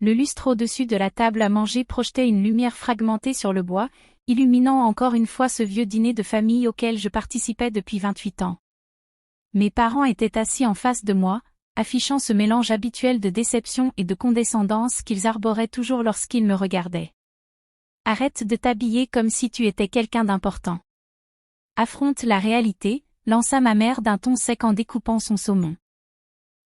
Le lustre au-dessus de la table à manger projetait une lumière fragmentée sur le bois, illuminant encore une fois ce vieux dîner de famille auquel je participais depuis 28 ans. Mes parents étaient assis en face de moi, affichant ce mélange habituel de déception et de condescendance qu'ils arboraient toujours lorsqu'ils me regardaient. « Arrête de t'habiller comme si tu étais quelqu'un d'important. Affronte la réalité », lança ma mère d'un ton sec en découpant son saumon.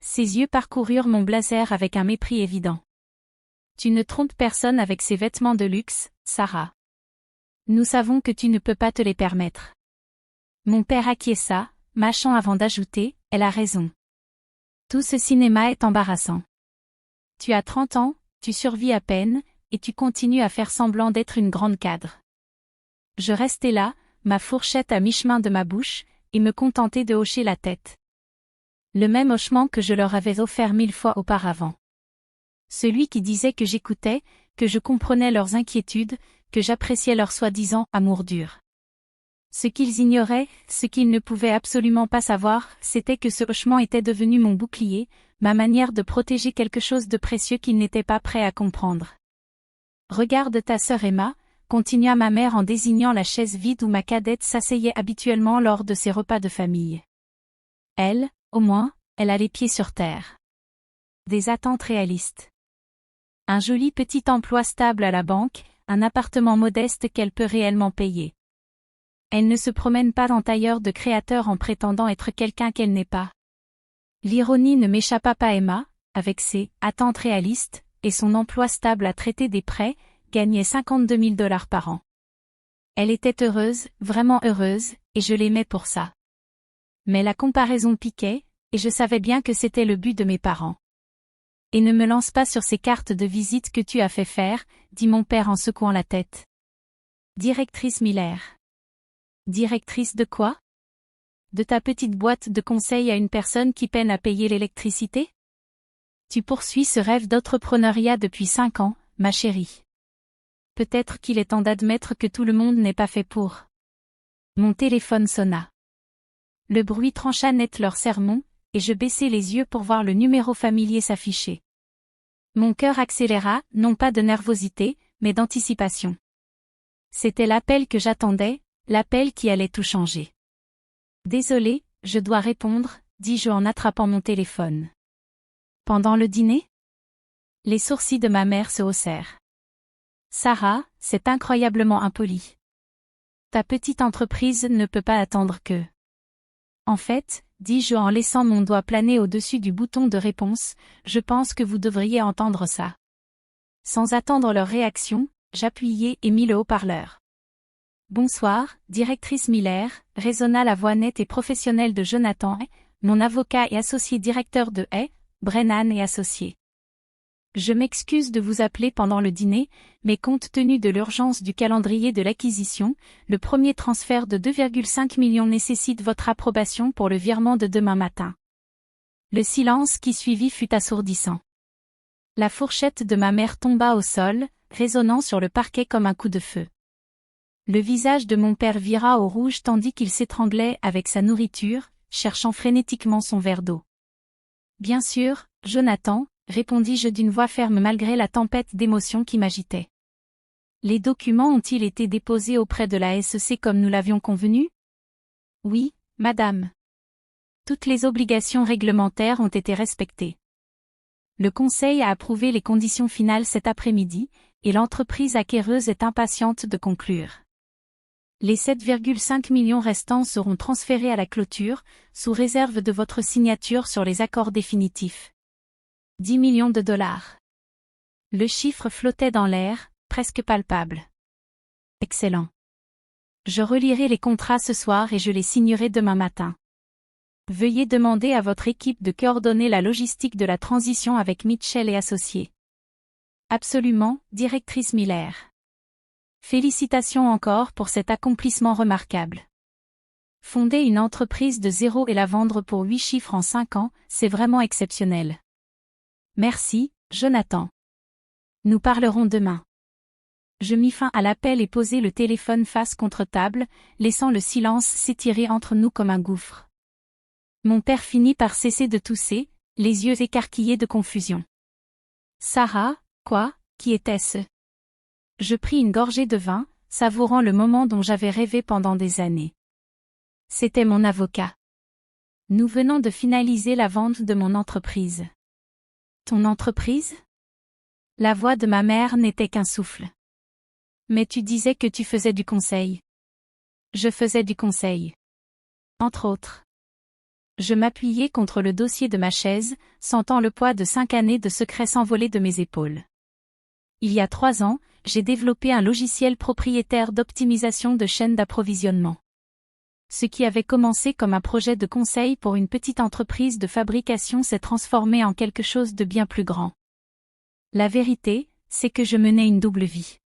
Ses yeux parcoururent mon blazer avec un mépris évident. « Tu ne trompes personne avec ces vêtements de luxe, Sarah. Nous savons que tu ne peux pas te les permettre. » Mon père acquiesça, mâchant avant d'ajouter, « Elle a raison. Tout ce cinéma est embarrassant. Tu as 30 ans, tu survis à peine, et tu continues à faire semblant d'être une grande cadre. » Je restais là, ma fourchette à mi-chemin de ma bouche, et me contentais de hocher la tête. Le même hochement que je leur avais offert 1000 fois auparavant. Celui qui disait que j'écoutais, que je comprenais leurs inquiétudes, que j'appréciais leur soi-disant amour dur. Ce qu'ils ignoraient, ce qu'ils ne pouvaient absolument pas savoir, c'était que ce hochement était devenu mon bouclier, ma manière de protéger quelque chose de précieux qu'ils n'étaient pas prêts à comprendre. « Regarde ta sœur Emma », continua ma mère en désignant la chaise vide où ma cadette s'asseyait habituellement lors de ses repas de famille. Elle, au moins, elle a les pieds sur terre. Des attentes réalistes. Un joli petit emploi stable à la banque, un appartement modeste qu'elle peut réellement payer. Elle ne se promène pas en tailleur de créateur en prétendant être quelqu'un qu'elle n'est pas. L'ironie ne m'échappa pas. Emma, avec ses attentes réalistes et son emploi stable à traiter des prêts, gagnait 52 000 $ par an. Elle était heureuse, vraiment heureuse, et je l'aimais pour ça. Mais la comparaison piquait, et je savais bien que c'était le but de mes parents. « Et ne me lance pas sur ces cartes de visite que tu as fait faire, » dit mon père en secouant la tête. « Directrice Miller. » Directrice de quoi? De ta petite boîte de conseil à une personne qui peine à payer l'électricité? Tu poursuis ce rêve d'entrepreneuriat depuis 5 ans, ma chérie. Peut-être qu'il est temps d'admettre que tout le monde n'est pas fait pour. Mon téléphone sonna. Le bruit trancha net leur sermon, et je baissai les yeux pour voir le numéro familier s'afficher. Mon cœur accéléra, non pas de nervosité, mais d'anticipation. C'était l'appel que j'attendais, l'appel qui allait tout changer. « Désolé, je dois répondre », dis-je en attrapant mon téléphone. « Pendant le dîner ?» Les sourcils de ma mère se haussèrent. « Sarah, c'est incroyablement impoli. Ta petite entreprise ne peut pas attendre que… » En fait, dis-je en laissant mon doigt planer au-dessus du bouton de réponse, je pense que vous devriez entendre ça. Sans attendre leur réaction, j'appuyai et mis le haut-parleur. Bonsoir, directrice Miller, résonna la voix nette et professionnelle de Jonathan, mon avocat et associé directeur de Brennan et Associés. Je m'excuse de vous appeler pendant le dîner, mais compte tenu de l'urgence du calendrier de l'acquisition, le premier transfert de 2,5 millions nécessite votre approbation pour le virement de demain matin. Le silence qui suivit fut assourdissant. La fourchette de ma mère tomba au sol, résonnant sur le parquet comme un coup de feu. Le visage de mon père vira au rouge tandis qu'il s'étranglait avec sa nourriture, cherchant frénétiquement son verre d'eau. Bien sûr, Jonathan, répondis-je d'une voix ferme malgré la tempête d'émotions qui m'agitait. Les documents ont-ils été déposés auprès de la SEC comme nous l'avions convenu? Oui, madame. Toutes les obligations réglementaires ont été respectées. Le Conseil a approuvé les conditions finales cet après-midi, et l'entreprise acquéreuse est impatiente de conclure. Les 7,5 millions restants seront transférés à la clôture, sous réserve de votre signature sur les accords définitifs. 10 millions de $. Le chiffre flottait dans l'air, presque palpable. Excellent. Je relirai les contrats ce soir et je les signerai demain matin. Veuillez demander à votre équipe de coordonner la logistique de la transition avec Mitchell et associés. Absolument, directrice Miller. Félicitations encore pour cet accomplissement remarquable. Fonder une entreprise de zéro et la vendre pour 8 chiffres en 5 ans, c'est vraiment exceptionnel. Merci, Jonathan. Nous parlerons demain. Je mis fin à l'appel et posai le téléphone face contre table, laissant le silence s'étirer entre nous comme un gouffre. Mon père finit par cesser de tousser, les yeux écarquillés de confusion. Sarah, Quoi, qui était-ce? Je pris une gorgée de vin, savourant le moment dont j'avais rêvé pendant des années. C'était mon avocat. Nous venons de finaliser la vente de mon entreprise. Ton entreprise? La voix de ma mère n'était qu'un souffle. Mais tu disais que tu faisais du conseil. Je faisais du conseil. Entre autres. Je m'appuyais contre le dossier de ma chaise, sentant le poids de 5 années de secrets s'envoler de mes épaules. Il y a 3 ans, j'ai développé un logiciel propriétaire d'optimisation de chaînes d'approvisionnement. Ce qui avait commencé comme un projet de conseil pour une petite entreprise de fabrication s'est transformé en quelque chose de bien plus grand. La vérité, c'est que je menais une double vie.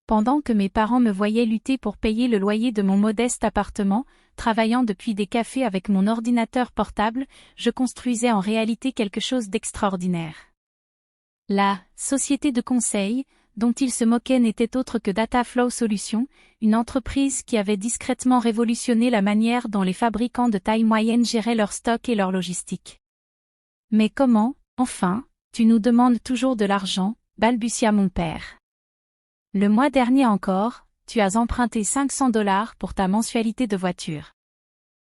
Pendant que mes parents me voyaient lutter pour payer le loyer de mon modeste appartement, travaillant depuis des cafés avec mon ordinateur portable, je construisais en réalité quelque chose d'extraordinaire. La société de conseil, dont ils se moquaient, n'était autre que Dataflow Solutions, une entreprise qui avait discrètement révolutionné la manière dont les fabricants de taille moyenne géraient leur stock et leur logistique. Mais comment, enfin, tu nous demandes toujours de l'argent, balbutia mon père. Le mois dernier encore, tu as emprunté $500 pour ta mensualité de voiture.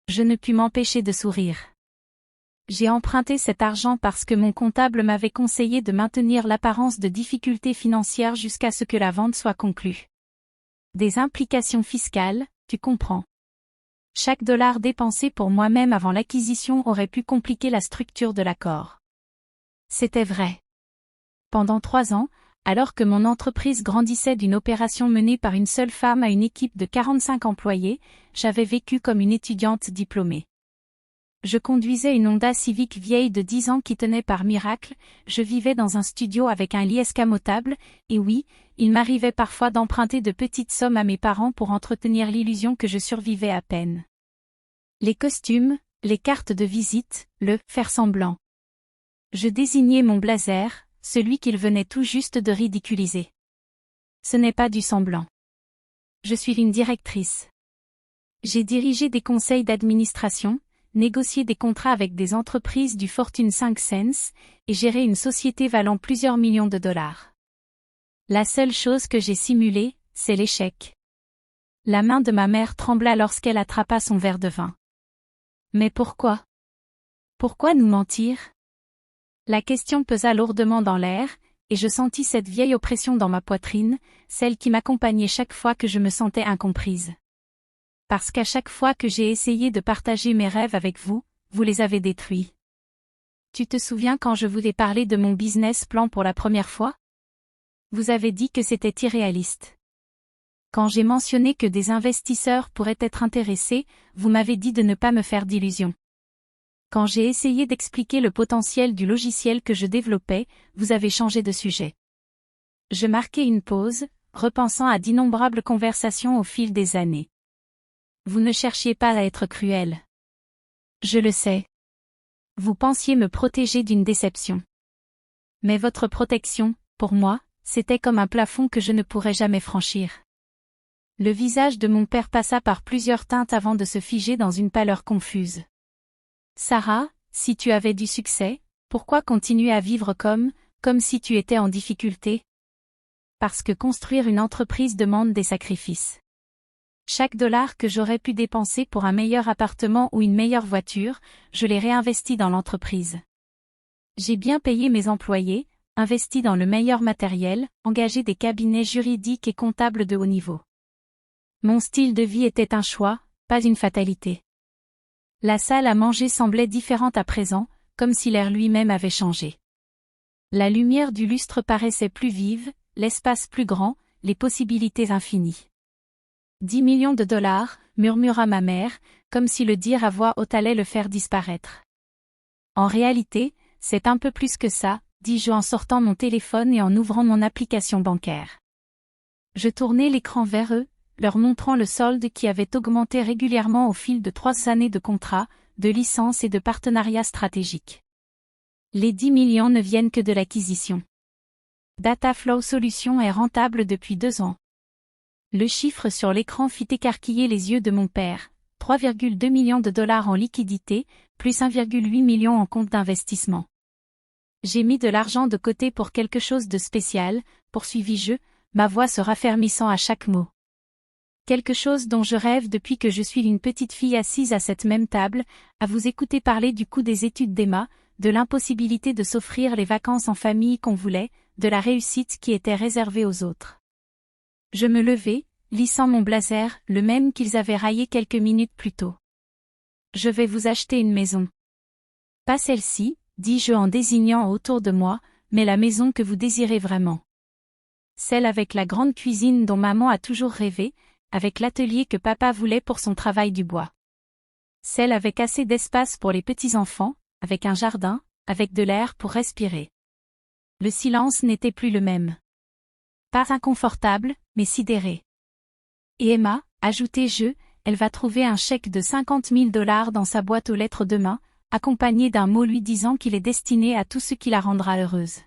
Je ne pus m'empêcher de sourire. J'ai emprunté cet argent parce que mon comptable m'avait conseillé de maintenir l'apparence de difficultés financières jusqu'à ce que la vente soit conclue. Des implications fiscales, tu comprends. Chaque dollar dépensé pour moi-même avant l'acquisition aurait pu compliquer la structure de l'accord. C'était vrai. Pendant 3 ans, alors que mon entreprise grandissait d'une opération menée par une seule femme à une équipe de 45 employés, j'avais vécu comme une étudiante diplômée. Je conduisais une Honda Civic vieille de 10 ans qui tenait par miracle, je vivais dans un studio avec un lit escamotable, et oui, il m'arrivait parfois d'emprunter de petites sommes à mes parents pour entretenir l'illusion que je survivais à peine. Les costumes, les cartes de visite, le « faire semblant ». Je désignais mon blazer, celui qu'il venait tout juste de ridiculiser. Ce n'est pas du semblant. Je suis une directrice. J'ai dirigé des conseils d'administration, négocié des contrats avec des entreprises du Fortune 500 et géré une société valant plusieurs millions de dollars. La seule chose que j'ai simulée, c'est l'échec. La main de ma mère trembla lorsqu'elle attrapa son verre de vin. Mais pourquoi? Pourquoi nous mentir? La question pesa lourdement dans l'air, et je sentis cette vieille oppression dans ma poitrine, celle qui m'accompagnait chaque fois que je me sentais incomprise. Parce qu'à chaque fois que j'ai essayé de partager mes rêves avec vous, vous les avez détruits. Tu te souviens quand je vous ai parlé de mon business plan pour la première fois? Vous avez dit que c'était irréaliste. Quand j'ai mentionné que des investisseurs pourraient être intéressés, vous m'avez dit de ne pas me faire d'illusions. Quand j'ai essayé d'expliquer le potentiel du logiciel que je développais, vous avez changé de sujet. Je marquai une pause, repensant à d'innombrables conversations au fil des années. Vous ne cherchiez pas à être cruel. Je le sais. Vous pensiez me protéger d'une déception. Mais votre protection, pour moi, c'était comme un plafond que je ne pourrais jamais franchir. Le visage de mon père passa par plusieurs teintes avant de se figer dans une pâleur confuse. Sarah, si tu avais du succès, pourquoi continuer à vivre comme si tu étais en difficulté? Parce que construire une entreprise demande des sacrifices. Chaque dollar que j'aurais pu dépenser pour un meilleur appartement ou une meilleure voiture, je l'ai réinvesti dans l'entreprise. J'ai bien payé mes employés, investi dans le meilleur matériel, engagé des cabinets juridiques et comptables de haut niveau. Mon style de vie était un choix, pas une fatalité. La salle à manger semblait différente à présent, comme si l'air lui-même avait changé. La lumière du lustre paraissait plus vive, l'espace plus grand, les possibilités infinies. 10 millions de dollars, murmura ma mère, comme si le dire à voix haute allait le faire disparaître. En réalité, c'est un peu plus que ça, dis-je en sortant mon téléphone et en ouvrant mon application bancaire. Je tournai l'écran vers eux, leur montrant le solde qui avait augmenté régulièrement au fil de 3 années de contrats, de licences et de partenariats stratégiques. Les 10 millions ne viennent que de l'acquisition. Dataflow Solutions est rentable depuis 2 ans. Le chiffre sur l'écran fit écarquiller les yeux de mon père, 3,2 millions de dollars en liquidité, plus 1,8 million en compte d'investissement. J'ai mis de l'argent de côté pour quelque chose de spécial, poursuivis-je, ma voix se raffermissant à chaque mot. Quelque chose dont je rêve depuis que je suis une petite fille assise à cette même table, à vous écouter parler du coût des études d'Emma, de l'impossibilité de s'offrir les vacances en famille qu'on voulait, de la réussite qui était réservée aux autres. Je me levai, lissant mon blazer, le même qu'ils avaient raillé quelques minutes plus tôt. Je vais vous acheter une maison. Pas celle-ci, dis-je en désignant autour de moi, mais la maison que vous désirez vraiment. Celle avec la grande cuisine dont maman a toujours rêvé, avec l'atelier que papa voulait pour son travail du bois. Celle avec assez d'espace pour les petits-enfants, avec un jardin, avec de l'air pour respirer. Le silence n'était plus le même. Pas inconfortable, mais sidéré. Et Emma, ajoutai-je, elle va trouver un chèque de 50 000 $ dans sa boîte aux lettres demain, accompagné d'un mot lui disant qu'il est destiné à tout ce qui la rendra heureuse.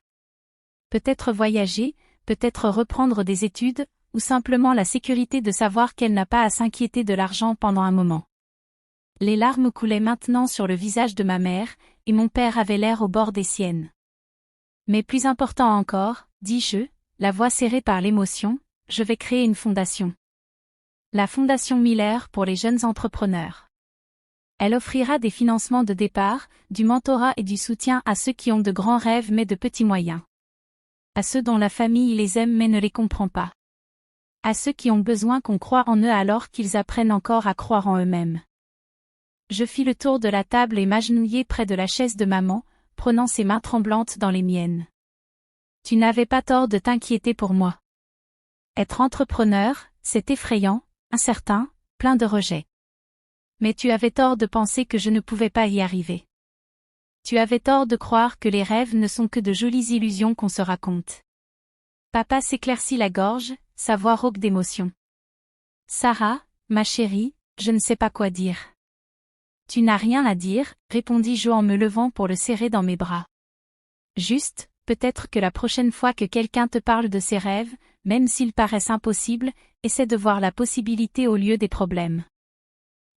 Peut-être voyager, peut-être reprendre des études, ou simplement la sécurité de savoir qu'elle n'a pas à s'inquiéter de l'argent pendant un moment. Les larmes coulaient maintenant sur le visage de ma mère, et mon père avait l'air au bord des siennes. Mais plus important encore, dis-je, la voix serrée par l'émotion, je vais créer une fondation. La Fondation Miller pour les jeunes entrepreneurs. Elle offrira des financements de départ, du mentorat et du soutien à ceux qui ont de grands rêves mais de petits moyens. À ceux dont la famille les aime mais ne les comprend pas. À ceux qui ont besoin qu'on croie en eux alors qu'ils apprennent encore à croire en eux-mêmes. Je fis le tour de la table et m'agenouillai près de la chaise de maman, prenant ses mains tremblantes dans les miennes. Tu n'avais pas tort de t'inquiéter pour moi. Être entrepreneur, c'est effrayant, incertain, plein de rejets. Mais tu avais tort de penser que je ne pouvais pas y arriver. Tu avais tort de croire que les rêves ne sont que de jolies illusions qu'on se raconte. Papa s'éclaircit la gorge, sa voix rauque d'émotion. Sarah, ma chérie, je ne sais pas quoi dire. Tu n'as rien à dire, répondis-je en me levant pour le serrer dans mes bras. Juste, peut-être que la prochaine fois que quelqu'un te parle de ses rêves, même s'ils paraissent impossibles, essaie de voir la possibilité au lieu des problèmes.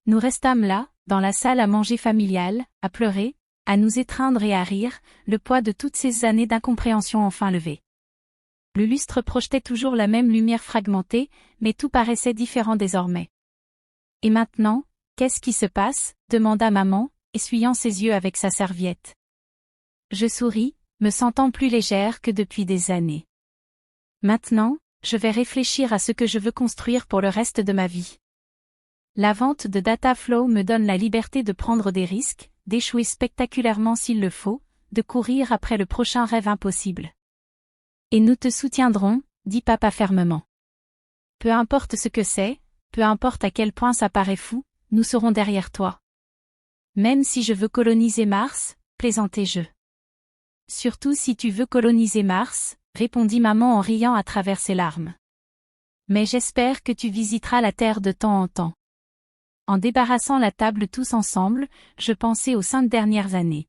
Nous restâmes là, dans la salle à manger familiale, à pleurer, à nous étreindre et à rire, le poids de toutes ces années d'incompréhension enfin levé. Le lustre projetait toujours la même lumière fragmentée, mais tout paraissait différent désormais. Et maintenant, qu'est-ce qui se passe ? Demanda maman, essuyant ses yeux avec sa serviette. Je souris, me sentant plus légère que depuis des années. Maintenant, je vais réfléchir à ce que je veux construire pour le reste de ma vie. La vente de Dataflow me donne la liberté de prendre des risques, d'échouer spectaculairement s'il le faut, de courir après le prochain rêve impossible. Et nous te soutiendrons, dit papa fermement. Peu importe ce que c'est, peu importe à quel point ça paraît fou, nous serons derrière toi. Même si je veux coloniser Mars, plaisantai-je. Surtout si tu veux coloniser Mars, répondit maman en riant à travers ses larmes. Mais j'espère que tu visiteras la Terre de temps en temps. En débarrassant la table tous ensemble, je pensais aux 5 dernières années.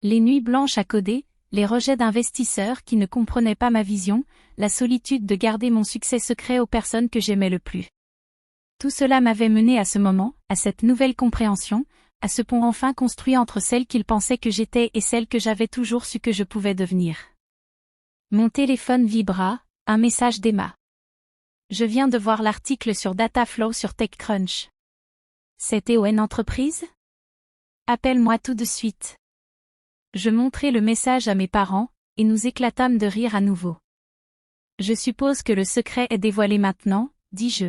Les nuits blanches à coder, les rejets d'investisseurs qui ne comprenaient pas ma vision, la solitude de garder mon succès secret aux personnes que j'aimais le plus. Tout cela m'avait mené à ce moment, à cette nouvelle compréhension, à ce pont enfin construit entre celle qu'ils pensaient que j'étais et celle que j'avais toujours su que je pouvais devenir. Mon téléphone vibra, un message d'Emma. Je viens de voir l'article sur Dataflow sur TechCrunch. C'était ON Entreprise ? Appelle-moi tout de suite. Je montrai le message à mes parents, et nous éclatâmes de rire à nouveau. Je suppose que le secret est dévoilé maintenant, dis-je.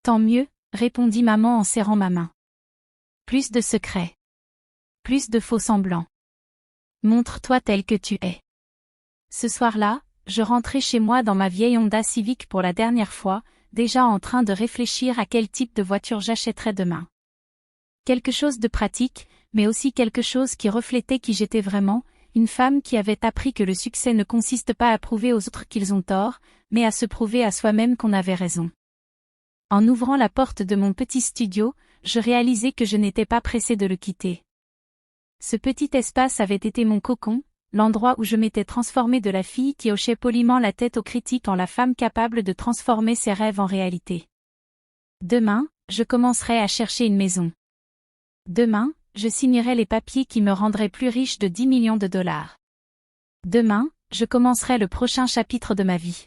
Tant mieux, répondit maman en serrant ma main. Plus de secrets. Plus de faux semblants. Montre-toi tel que tu es. Ce soir-là, je rentrai chez moi dans ma vieille Honda Civic pour la dernière fois, déjà en train de réfléchir à quel type de voiture j'achèterais demain. Quelque chose de pratique, mais aussi quelque chose qui reflétait qui j'étais vraiment, une femme qui avait appris que le succès ne consiste pas à prouver aux autres qu'ils ont tort, mais à se prouver à soi-même qu'on avait raison. En ouvrant la porte de mon petit studio, je réalisai que je n'étais pas pressée de le quitter. Ce petit espace avait été mon cocon, l'endroit où je m'étais transformée de la fille qui hochait poliment la tête aux critiques en la femme capable de transformer ses rêves en réalité. Demain, je commencerai à chercher une maison. Demain, je signerai les papiers qui me rendraient plus riche de 10 millions de $. Demain, je commencerai le prochain chapitre de ma vie.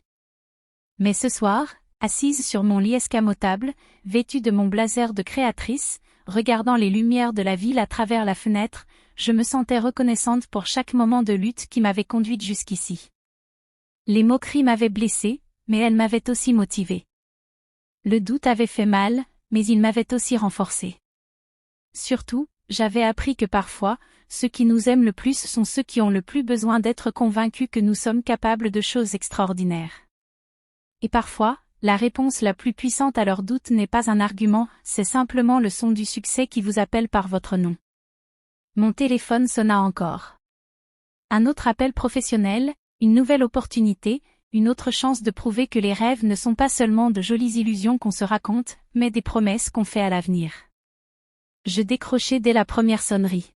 Mais ce soir, assise sur mon lit escamotable, vêtue de mon blazer de créatrice, regardant les lumières de la ville à travers la fenêtre, je me sentais reconnaissante pour chaque moment de lutte qui m'avait conduite jusqu'ici. Les moqueries m'avaient blessée, mais elles m'avaient aussi motivée. Le doute avait fait mal, mais il m'avait aussi renforcée. Surtout, j'avais appris que parfois, ceux qui nous aiment le plus sont ceux qui ont le plus besoin d'être convaincus que nous sommes capables de choses extraordinaires. Et parfois, la réponse la plus puissante à leurs doutes n'est pas un argument, c'est simplement le son du succès qui vous appelle par votre nom. Mon téléphone sonna encore. Un autre appel professionnel, une nouvelle opportunité, une autre chance de prouver que les rêves ne sont pas seulement de jolies illusions qu'on se raconte, mais des promesses qu'on fait à l'avenir. Je décrochai dès la première sonnerie.